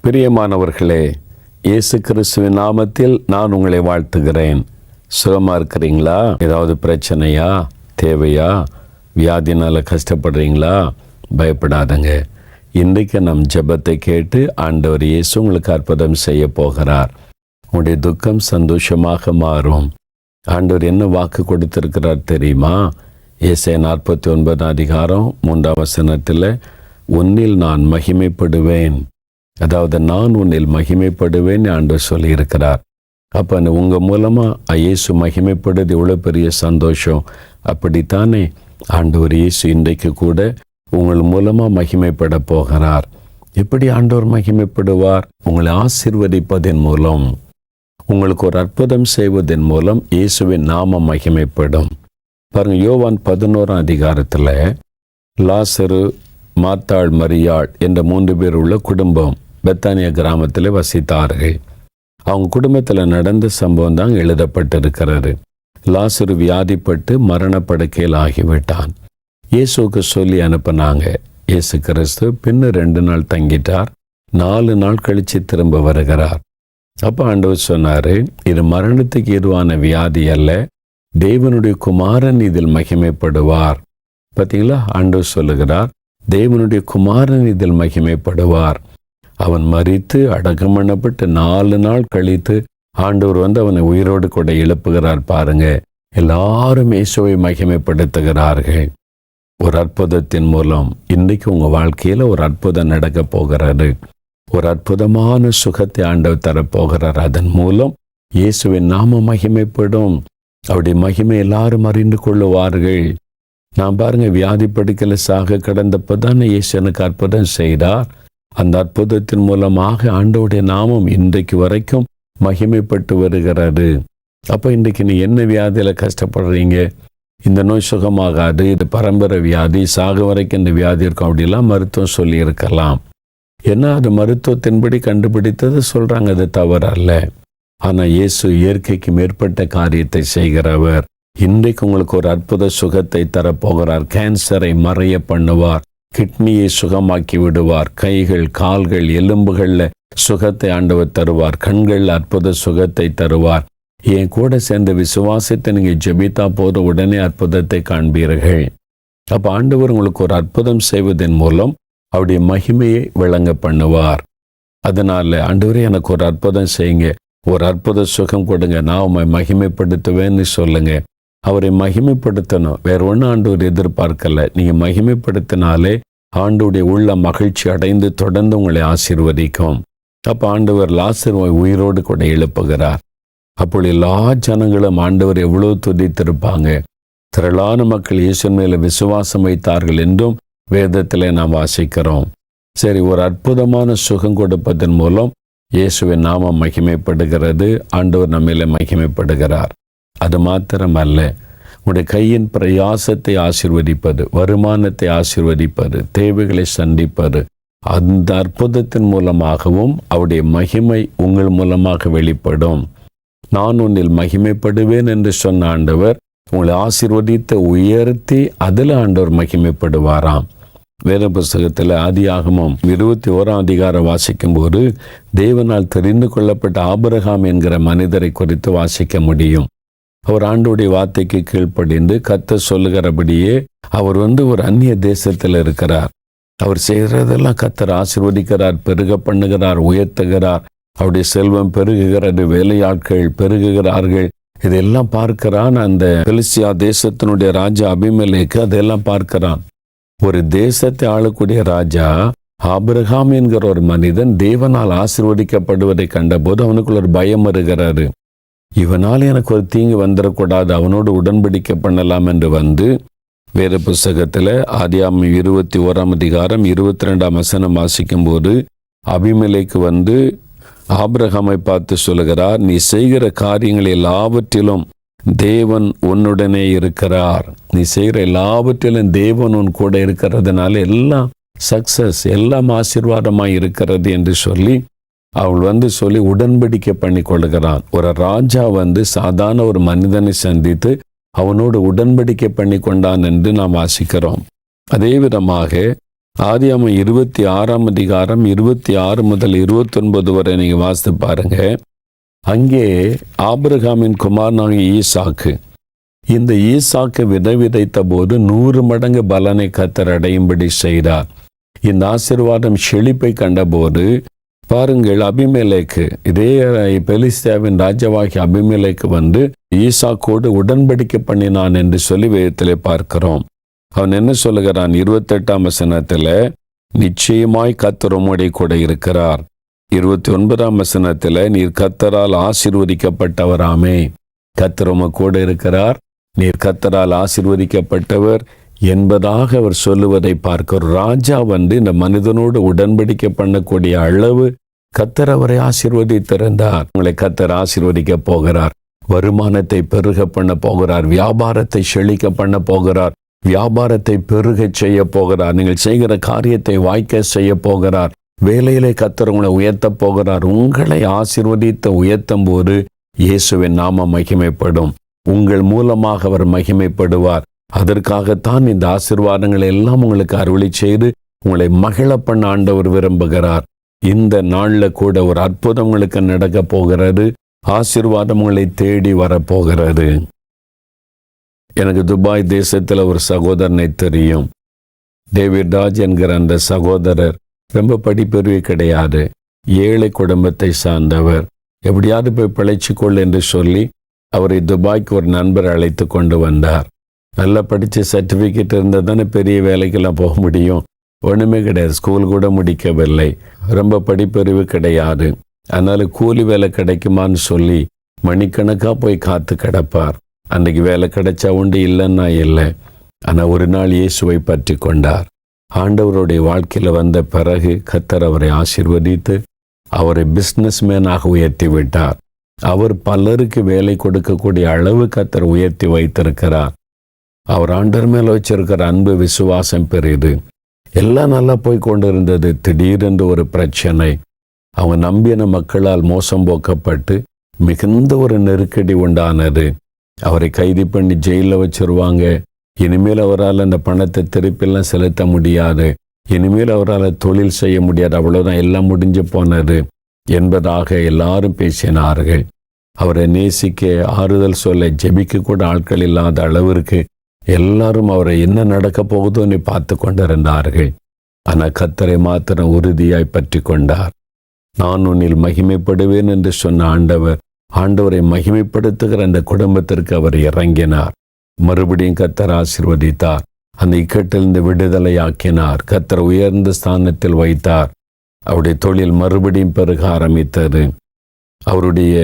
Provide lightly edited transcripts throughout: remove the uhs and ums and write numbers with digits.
பிரியமானவர்களே, இயேசு கிறிஸ்துவின் நாமத்தில் நான் உங்களை வாழ்த்துகிறேன். சுகமாக இருக்கிறீங்களா? ஏதாவது பிரச்சனையா, தேவையா, வியாதினால் கஷ்டப்படுறீங்களா? பயப்படாதங்க. இன்றைக்கு நம் ஜெபத்தை கேட்டு ஆண்டவர் இயேசு உங்களுக்கு அற்புதம் செய்ய போகிறார். உங்களுடைய துக்கம் சந்தோஷமாக மாறும். ஆண்டவர் என்ன வாக்கு கொடுத்திருக்கிறார் தெரியுமா? ஏசாயா 49 அதிகாரம் 3 வசனத்தில், உன்னில் நான் மகிமைப்படுவேன், அதாவது நான் உன்னில் மகிமைப்படுவேன் ஆண்டவர் சொல்லியிருக்கிறார். அப்போ உங்கள் மூலமாக இயேசு மகிமைப்படுது எவ்வளோ பெரிய சந்தோஷம். அப்படித்தானே ஆண்டவர் இயேசு இன்றைக்கு கூட உங்கள் மூலமாக மகிமைப்பட போகிறார். எப்படி ஆண்டவர் மகிமைப்படுவார்? உங்களை ஆசீர்வதிப்பதன் மூலம், உங்களுக்கு ஒரு அற்புதம் செய்வதன் மூலம் இயேசுவின் நாமம் மகிமைப்படும். பாருங்கள், யோவான் 11 அதிகாரத்தில் லாசரு, மார்த்தாள், மரியாள் என்ற 3 பேர் உள்ள குடும்பம் பெத்தானியா கிராமத்தில் வசித்தார்கள். அவங்க குடும்பத்தில் நடந்த சம்பவம் தான் எழுதப்பட்டிருக்கிறது. லாசரு வியாதிப்பட்டு மரணப்படுக்கையில் ஆகிவிட்டான். இயேசுக்கு சொல்லி அனுப்பினாங்க. இயேசு கிறிஸ்து பின்னர் 2 நாள் தங்கிட்டார். 4 நாள் கழித்து திரும்ப வருகிறார். அப்போ ஆண்டவர் சொன்னார், இது மரணத்துக்கு ஏதுவான வியாதி அல்ல, தேவனுடைய குமாரன் இதில் மகிமைப்படுவார். பார்த்தீங்களா, ஆண்டவர் சொல்லுகிறார், தேவனுடைய குமாரன் இதில் மகிமைப்படுவார். அவன் மரித்து அடக்கம் பண்ணப்பட்டு 4 நாள் கழித்து ஆண்டவர் அவனை உயிரோடு கூட எழுப்புகிறார். பாருங்க, எல்லாரும் இயேசுவை மகிமைப்படுத்துகிறார்கள். ஒரு அற்புதத்தின் மூலம் இன்றைக்கு உங்கள் வாழ்க்கையில் ஒரு அற்புதம் நடக்க போகிறது. ஒரு அற்புதமான சுகத்தை ஆண்டவர் தரப்போகிறார். அதன் மூலம் இயேசுவின் நாமம் மகிமைப்படும். அவருடைய மகிமை எல்லாரும் அறிந்து கொள்ளுவார்கள். நான் பாருங்க, வியாதி படுக்கையில் சாக கிடந்தப்போ தானே இயேசு எனக்கு அற்புதம் செய்தார். அந்த அற்புதத்தின் மூலமாக ஆண்டவருடைய நாமம் இன்றைக்கு வரைக்கும் மகிமைப்பட்டு வருகிறது. அப்போ இன்றைக்கு நீ என்ன வியாதியில் கஷ்டப்படுறீங்க? இந்த நோய் சுகமாகாது, இது பரம்பரை வியாதி, சாக வரைக்கும் இந்த வியாதி இருக்கும், அப்படிலாம் மருத்துவம் சொல்லி இருக்கலாம். ஏன்னா அது மருத்துவத்தின்படி கண்டுபிடித்தது சொல்கிறாங்க, அது தவறல்ல. ஆனால் இயேசு இயற்கைக்கு மேற்பட்ட காரியத்தை செய்கிறவர். இன்றைக்கு உங்களுக்கு ஒரு அற்புத சுகத்தை தரப்போகிறார். கேன்சரை மறைய பண்ணுவார், கிட்னியை சுகமாக்கி விடுவார், கைகள், கால்கள், எலும்புகளில் சுகத்தை ஆண்டவர் தருவார், கண்களில் அற்புத சுகத்தை தருவார். என் கூட சேர்ந்த விசுவாசத்தை நீங்கள் ஜெபித்தா போது உடனே அற்புதத்தை காண்பீர்கள். அப்போ ஆண்டவர் உங்களுக்கு ஒரு அற்புதம் செய்வதன் மூலம் அவருடைய மகிமையை விளங்க பண்ணுவார். அதனால் ஆண்டவரே எனக்கு ஒரு அற்புதம் செய்யுங்க, ஒரு அற்புத சுகம் கொடுங்க, நான் உம்மை மகிமைப்படுத்துவேன்னு சொல்லுங்க. அவரை மகிமைப்படுத்தணும், வேற ஒன்றும் ஆண்டவர் எதிர்பார்க்கல. நீங்கள் மகிமைப்படுத்தினாலே ஆண்டவருடைய உள்ள மகிழ்ச்சி அடைந்து தொடர்ந்து உங்களை ஆசீர்வதிக்கும். அப்போ ஆண்டவர் லாசருவை உயிரோடு கூட எழுப்புகிறார். அப்பொழுது எல்லா ஜனங்களும் ஆண்டவர் எவ்வளோ துதித்திருப்பாங்க. திரளான மக்கள் இயேசுவின் மேலே விசுவாசம் வைத்தார்கள் என்றும் வேதத்தில் நாம் வாசிக்கிறோம். சரி, ஒரு அற்புதமான சுகம் கொடுப்பதன் மூலம் இயேசுவின் நாமம் மகிமைப்படுகிறது. ஆண்டவர் நம்மிலே மகிமைப்படுகிறார். அது மாத்திரமல்ல, உடைய கையின் பிரயாசத்தை ஆசீர்வதிப்பது, வருமானத்தை ஆசீர்வதிப்பது, தேவைகளை சந்திப்பது, அந்த அற்புதத்தின் மூலமாகவும் அவருடைய மகிமை உங்கள் மூலமாக வெளிப்படும். நான் உன்னில் மகிமைப்படுவேன் என்று சொன்ன ஆண்டவர் உங்களை ஆசீர்வதித்த உயர்த்தி அதில் ஆண்டவர் மகிமைப்படுவாராம். வேத புஸ்தகத்தில் ஆதியாகமம் 21 அதிகாரம் வாசிக்கும்போது தேவனால் தெரிந்து கொள்ளப்பட்ட ஆபிரகாம் என்கிற மனிதரை குறித்து வாசிக்க முடியும். அவர் ஆண்டவருடைய வார்த்தைக்கு கீழ்ப்படிந்து கர்த்தர் சொல்லுகிறபடியே அவர் ஒரு அந்நிய தேசத்தில் இருக்கிறார். அவர் செய்கிறதெல்லாம் கர்த்தர் ஆசீர்வதிக்கிறார், பெருக பண்ணுகிறார், உயர்த்துகிறார். அவருடைய செல்வம் பெருகுகிறது, வேலையாட்கள் பெருகுகிறார்கள். இதெல்லாம் பார்க்கிறான் அந்த பெலிஸ்தியா தேசத்தினுடைய ராஜா அபிமெலேக்கு. அதெல்லாம் பார்க்கிறான். ஒரு தேசத்தை ஆளக்கூடிய ராஜா ஆபிரகாம் என்கிற ஒரு மனிதன் தேவனால் ஆசீர்வதிக்கப்படுவதை கண்டபோது அவனுக்குள்ள ஒரு பயம் வருகிறாரு. இவனால் எனக்கு ஒரு தீங்கு வந்துடக்கூடாது, அவனோடு உடன்படிக்கை பண்ணலாம் என்று வேத புஸ்தகத்தில் ஆதியாகமம் 21 அதிகாரம் 22 வசனம் வாசிக்கும்போது அபிமெலேக்கு ஆபிரகாமை பார்த்து சொல்லுகிறார், நீ செய்கிற காரியங்கள் எல்லாவற்றிலும் தேவன் உன்னுடனே இருக்கிறார். நீ செய்கிற எல்லாவற்றிலும் தேவன் உன் கூட இருக்கிறதுனால எல்லாம் சக்சஸ், எல்லாம் ஆசீர்வாதமாக இருக்கிறது என்று சொல்லி அவள் சொல்லி உடன்படிக்கை பண்ணி கொள்கிறான். ஒரு ராஜா சாதாரண ஒரு மனிதனை சந்தித்து அவனோடு உடன்படிக்கை பண்ணி கொண்டான் என்று நாம் வாசிக்கிறோம். அதே விதமாக ஆதியாகமம் 26 அதிகாரம் 26 முதல் 29 வரை நீங்கள் வாசித்து பாருங்க. அங்கே ஆபிரகாமின் குமாரனாகிய ஈசாக்கு, இந்த ஈசாக்கு விதைத்த போது 100 மடங்கு பலனை கர்த்தர் அடையும்படி செய்தார். இந்த ஆசீர்வாதம் செழிப்பை கண்டபோது பாருங்கள், அபிமெலேக்கு, இதே பெலிஸ்தியாவின் ராஜாவாகிய அபிமெலேக்கு வந்து ஈசாக்கோடு உடன்படிக்கை பண்ணினான் என்று சொல்லி வேதத்திலே பார்க்கிறோம். அவன் என்ன சொல்லுகிறான்? 28ஆம் வசனத்தில், நிச்சயமாய் கர்த்தர் உம்மோடே கூட இருக்கிறார். 29ஆம் வசனத்தில், நீர் கர்த்தரால் ஆசீர்வதிக்கப்பட்டவராமே. கர்த்தர் உம்மோடு கூட இருக்கிறார், நீர் கர்த்தரால் ஆசீர்வதிக்கப்பட்டவர் என்பதாக அவர் சொல்லுவதை பார்க்கிறோம். ராஜா வந்து இந்த மனிதனோடு உடன்படிக்கை பண்ணக்கூடிய அளவு கர்த்தர் அவரை ஆசீர்வதித்திருந்தார். உங்களை கர்த்தர் ஆசீர்வதிக்க போகிறார். வருமானத்தை பெருக பண்ண போகிறார். வியாபாரத்தை செழிக்க பண்ண போகிறார். வியாபாரத்தை பெருக செய்ய போகிறார். நீங்கள் செய்கிற காரியத்தை வாய்க்க செய்ய போகிறார். வேலையிலே கர்த்தர் உங்களை உயர்த்த போகிறார். உங்களை ஆசீர்வதித்து உயர்த்தும் போது இயேசுவின் நாமம் மகிமைப்படும். உங்கள் மூலமாக அவர் மகிமைப்படுவார். அதற்காகத்தான் இந்த ஆசீர்வாதங்களை எல்லாம் உங்களுக்கு அருளி செய்து உங்களை மகிழ பண்ண ஆண்டவர் விரும்புகிறார். இந்த நாளில் கூட ஒரு அற்புதம் உங்களுக்கு நடக்க போகிறது. ஆசீர்வாதம் உங்களை தேடி வரப்போகிறது. எனக்கு துபாய் தேசத்தில் ஒரு சகோதரனை தெரியும். டேவிட் ராஜ் என்கிற அந்த சகோதரர் ரொம்ப படிப்பறிவு கிடையாது, ஏழை குடும்பத்தை சார்ந்தவர். எப்படியாவது போய் பிழைச்சிக்கொள் என்று சொல்லி அவரை துபாய்க்கு ஒரு நண்பர் அழைத்து கொண்டு வந்தார். நல்லா படித்த சர்டிஃபிகேட் இருந்தால் தானே பெரிய வேலைக்கெல்லாம் போக முடியும். ஒன்றுமே கிடையாது, ஸ்கூல் கூட முடிக்கவில்லை, ரொம்ப படிப்பறிவு கிடையாது. அதனால் கூலி வேலை கிடைக்குமான்னு சொல்லி மணிக்கணக்காக போய் காத்து கிடப்பார். அன்றைக்கு வேலை கிடைச்சா உண்டு, இல்லைன்னா இல்லை. ஆனால் ஒரு நாள் இயேசுவை பற்றி கொண்டார். ஆண்டவருடைய வாழ்க்கையில் வந்த பிறகு கர்த்தர் அவரை ஆசீர்வதித்து அவரை பிஸ்னஸ் மேனாக உயர்த்தி விட்டார். அவர் பலருக்கு வேலை கொடுக்கக்கூடிய அளவு கர்த்தர் உயர்த்தி வைத்திருக்கிறார். அவர் ஆண்டவர் மேல் வச்சிருக்கிற அன்பு விசுவாசம் பெரியது. எல்லாம் நல்லா போய் கொண்டு இருந்தது. திடீரென்று ஒரு பிரச்சனை. அவங்க நம்பின மக்களால் மோசம் போக்கப்பட்டு மிகுந்த ஒரு நெருக்கடி உண்டானது. அவரை கைது பண்ணி ஜெயிலில் வச்சிருவாங்க. இனிமேல் அவரால் அந்த பணத்தை திருப்பிலாம் செலுத்த முடியாது. இனிமேல் அவரால் தொழில் செய்ய முடியாது. அவ்வளோதான், எல்லாம் முடிஞ்சு போனது என்பதாக எல்லாரும் பேசினார்கள். அவரை நேசிக்க, ஆறுதல் சொல்ல, ஜெபிக்க கூட ஆட்கள் இல்லாத அளவிற்கு எல்லாரும் அவரை என்ன நடக்க போகுதோன்னு பார்த்து கொண்டிருந்தார்கள். ஆனால் கர்த்தரை மாத்திரம் உறுதியாய் பற்றி கொண்டார். நான் உன்னில் மகிமைப்படுவேன் என்று சொன்ன ஆண்டவரை மகிமைப்படுத்துகிற அந்த குடும்பத்திற்கு அவர் இறங்கினார். மறுபடியும் கர்த்தர் ஆசீர்வதித்தார். அந்த இக்கட்டிலிருந்து விடுதலையாக்கினார். கர்த்தர் உயர்ந்த ஸ்தானத்தில் வைத்தார். அவருடைய தொழில் மறுபடியும் பெருக ஆரம்பித்தது. அவருடைய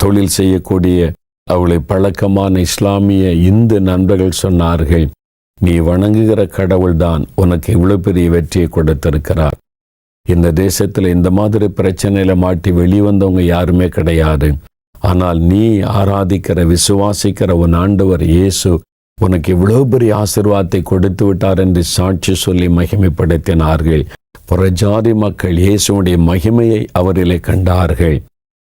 தொழில் செய்யக்கூடிய அவளை பழக்கமான இஸ்லாமிய இந்து நண்பர்கள் சொன்னார்கள், நீ வணங்குகிற கடவுள்தான் உனக்கு இவ்வளவு பெரிய வெற்றியை கொடுத்திருக்கிறார். இந்த தேசத்தில் இந்த மாதிரி பிரச்சனையில மாட்டி வெளிவந்தவங்க யாருமே கிடையாது. ஆனால் நீ ஆராதிக்கிற, விசுவாசிக்கிற உன் ஆண்டவர் இயேசு உனக்கு இவ்வளவு பெரிய ஆசீர்வாதத்தை கொடுத்து விட்டார் என்று சாட்சி சொல்லி மகிமைப்படுத்தினார்கள். புறஜாதி மக்கள் இயேசுடைய மகிமையை அவரிலே கண்டார்கள்.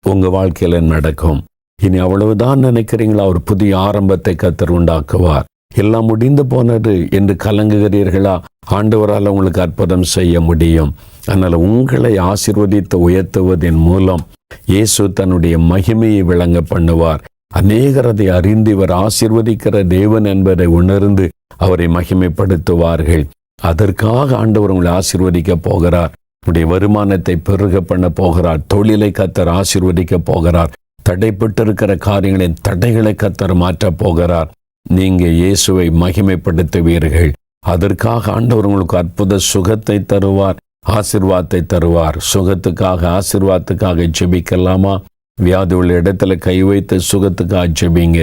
உங்க வாழ்க்கையில நடக்கும். இனி அவ்வளவுதான் நினைக்கிறீங்களா? ஒரு புதிய ஆரம்பத்தை கர்த்தர் உண்டாக்குவார். எல்லாம் முடிந்து போனது என்று கலங்குகிறீர்களா? ஆண்டவரால் உங்களுக்கு அற்புதம் செய்ய முடியும். அதனால் உங்களை ஆசீர்வதித்து உயர்த்துவதன் மூலம் இயேசு தன்னுடைய மகிமையை விளங்க பண்ணுவார். அநேகர் அதை அறிந்து இவர் ஆசீர்வதிக்கிற தேவன் என்பதை உணர்ந்து அவரை மகிமைப்படுத்துவார்கள். அதற்காக ஆண்டவர் உங்களை ஆசீர்வதிக்க போகிறார். உடைய வருமானத்தை பெருக பண்ண போகிறார். தொழிலை கர்த்தர் ஆசீர்வதிக்க போகிறார். தடைப்பட்டிருக்கிற காரியங்களின் தடைகளை கர்த்தர் மாற்றப் போகிறார். நீங்க இயேசுவை மகிமைப்படுத்துவீர்கள். அதற்காக ஆண்டவர் உங்களுக்கு அற்புத சுகத்தை தருவார், ஆசீர்வாதத்தை தருவார். சுகத்துக்காக, ஆசீர்வாதத்துக்காக ஜெபிக்கலாமா? வியாதி உள்ள இடத்துல கை வைத்து சுகத்துக்காக ஜெபிங்க.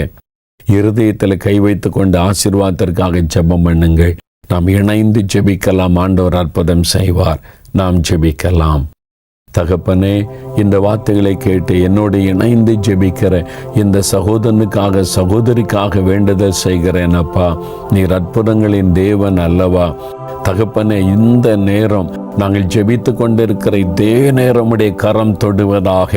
இருதயத்தில் கை வைத்து கொண்டு ஆசீர்வாதத்திற்காக ஜெபம் பண்ணுங்கள். நாம் இணைந்து ஜெபிக்கலாம். ஆண்டவர் அற்புதம் செய்வார். நாம் ஜெபிக்கலாம். தகப்பனே, இந்த வார்த்தைகளை கேட்டு என்னோடு இணைந்து ஜெபிக்கிற இந்த சகோதரனுக்காக, சகோதரிக்காக வேண்டுதல் செய்கிறேன். அப்பா, நீர் அற்புதங்களின் தேவன் அல்லவா? தகப்பனே, இந்த நேரம் நாங்கள் ஜெபித்து கொண்டிருக்கிற இதே நேரமுடைய கரம் தொடுவதாக.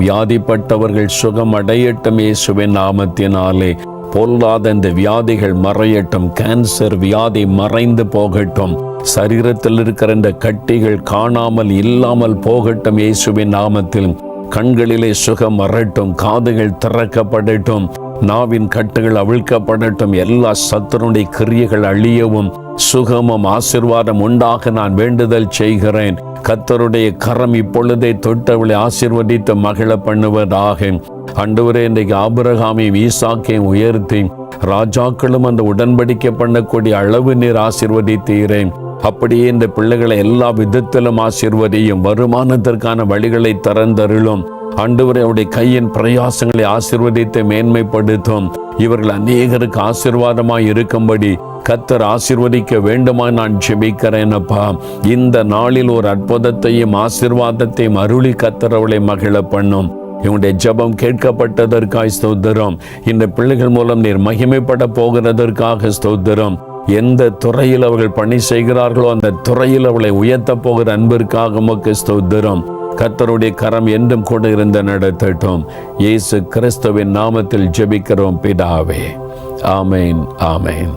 வியாதிப்பட்டவர்கள் சுகம் அடையட்டும் இயேசுவின் நாமத்தினாலே. பொல்லாத இந்த வியாதிகள் மறையட்டும். கேன்சர் வியாதி மறைந்து போகட்டும். சரீரத்தில் இருக்கிற இந்த கட்டிகள் காணாமல் இல்லாமல் போகட்டும் இயேசுவின் நாமத்தில். கண்களிலே சுகம் வரட்டும். காதுகள் திறக்கப்படட்டும். நாவின் கட்டுகள் அவிழ்க்கப்படட்டும். எல்லா சத்துருடைய கிரியைகள் அழியவும் சுகமும் ஆசீர்வாதம் உண்டாக நான் வேண்டுதல் செய்கிறேன். கர்த்தருடைய கரம் இப்பொழுதே தொட்டவளை ஆசீர்வதித்து மகிழ பண்ணுவதாக. ஆண்டவரே, இன்றைக்கு ஆபிரகாமையும் ஈசாக்கையும் உயர்த்தி ராஜாக்களும் அந்த உடன்படிக்கை பண்ணக்கூடிய அளவு நீர் ஆசீர்வதித்தீரேன். அப்படியே இந்த பிள்ளைகளை எல்லா விதத்திலும் ஆசீர்வதியும். வருமானத்திற்கான வழிகளை திறந்தருளும். ஆண்டவரே, அவருடைய கையின் பிரயாசங்களை ஆசீர்வதித்து மேன்மைப்படுத்தும். இவர்கள் அநேகருக்கு ஆசீர்வாதமாய் இருக்கும்படி கர்த்தர் ஆசீர்வதிக்க வேண்டுமாய் நான் ஜெபிக்கிறேன் அப்பா. இந்த நாளில் ஒரு அற்புதத்தையும் ஆசீர்வாதத்தையும் அருளி கர்த்தர் அவளை மகிழ பண்ணும். இவனுடைய ஜெபம் கேட்கப்பட்டதற்காய் ஸ்தோத்திரம். இந்த பிள்ளைகள் மூலம் நீர் மகிமைப்பட போகிறதற்காக ஸ்தோத்திரம். எந்த துறையில் அவர்கள் பணி செய்கிறார்களோ அந்த துறையில் அவளை உயர்த்த போகிற அன்பிற்காக உமக்கு ஸ்தோத்திரம். கர்த்தருடைய கரம் என்றும் கூட இருந்து நடத்தட்டும். இயேசு கிறிஸ்துவின் நாமத்தில் ஜெபிக்கிறோம் பிதாவே. ஆமேன், ஆமேன்.